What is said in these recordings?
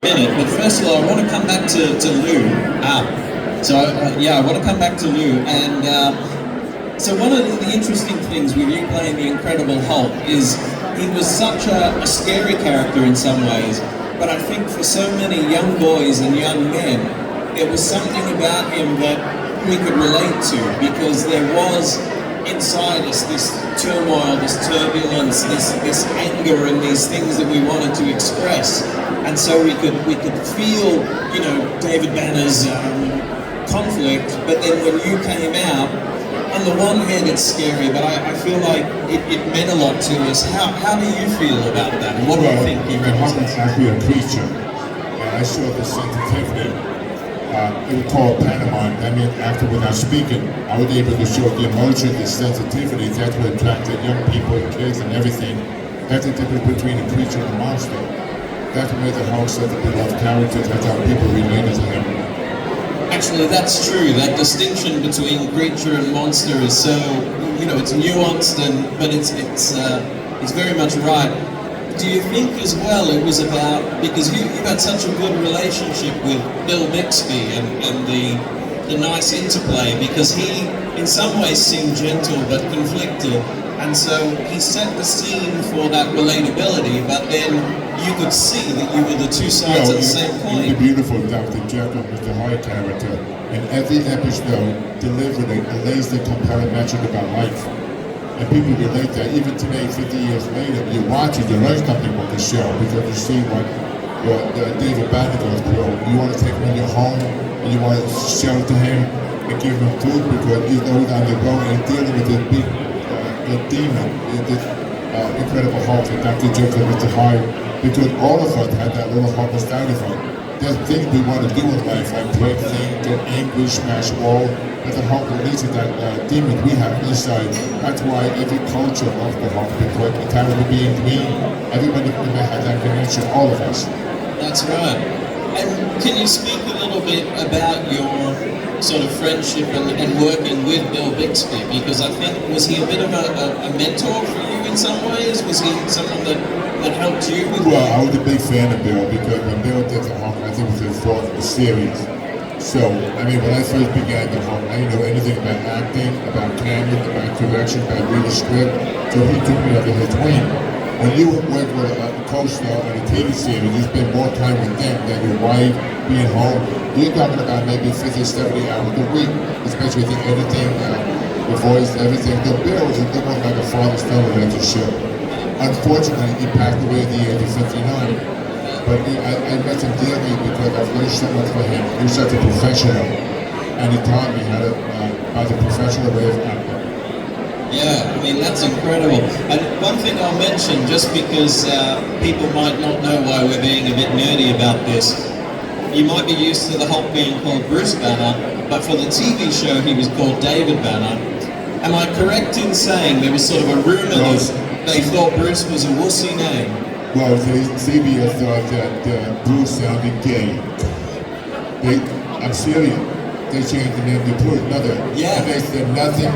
minute, but first of all, I want to come back to Lou. I want to come back to Lou, and so one of the interesting things with you playing the Incredible Hulk is he was such a scary character in some ways, but I think for so many young boys and young men, there was something about him that we could relate to, because there was inside us this turmoil, this turbulence, this anger, and these things that we wanted to express. And so we could feel, you know, David Banner's conflict, but then when you came out, on the one hand it's scary, but I feel like it meant a lot to us. How do you feel about that? And what do you think he represents? Hulk is actually a creature, and I saw the sensitivity. It was called pantomime. That means after when I was speaking, I was able to show the emotion, the sensitivity. That's what attracted young people, kids, and everything. That's the difference between a creature and a monster. That's what made the Hulk such a beloved character. That's how people related to him. Actually, that's true. That distinction between creature and monster is so, you know, it's nuanced, but it's very much right. Do you think as well it was about, because you had such a good relationship with Bill Bixby and the nice interplay, because he in some ways seemed gentle but conflicted, and so he set the scene for that relatability, but then you could see that you were the two sides of the same coin. The beautiful Dr. Jekyll was the high character, and every episode delivered a laser compelling message about life. And people relate that. Even today, 50 years later, you watch it, you learn something about the show, because you see what David Banner goes through. You want to take him in your home, and you want to shelter him and give him food, because he's always on the road and dealing with this big demon, this Incredible Hulk, and Dr. Jekyll, Mr. Hyde, because all of us had that little Hulk inside of us. There's things we want to do in life, like break things, get angry, smash walls, but the Hulk releases that demon we have inside. That's why every culture loves the Hulk, because it's time to be green. Everybody has that connection, all of us. That's right. And can you speak a little bit about your sort of friendship and working with Bill Bixby? Because I think, was he a bit of a mentor for you in some ways? Was he someone that helped you with Well, I was a big fan of Bill, because when Bill did the Hulk, I think it was his fourth series. So, I mean, when I first began the Hulk, I didn't know anything about acting, about camera, about direction, about reading script, so he took me under his wing. When you work with a co-star on a TV series, you spend more time with them than your wife, being home. You're talking about maybe 50, 70 hours a week, especially with the editing, the voice, everything. The Bill was almost like a father figure at the show. Unfortunately, he passed away at the age of 59. But I met him dearly because I've learned so much from him. He was such a professional, and he taught me how to, about the professional way of acting. Yeah, I mean, that's incredible. And one thing I'll mention, just because people might not know why we're being a bit nerdy about this, you might be used to the Hulk being called Bruce Banner, but for the TV show he was called David Banner. Am I correct in saying there was sort of a rumor that they thought Bruce was a wussy name? Well, CBS thought that Bruce sounded gay. I'm serious. They changed the name to Bruce. Yeah. And they said nothing.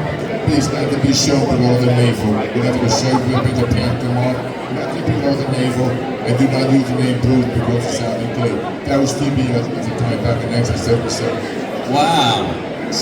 Please let it be shown below the navel. You have to shave women to pant them off. Nothing below the navel. And do not use the name Bruce because it sounded gay. That was CBS at the time, back in 1977. Wow.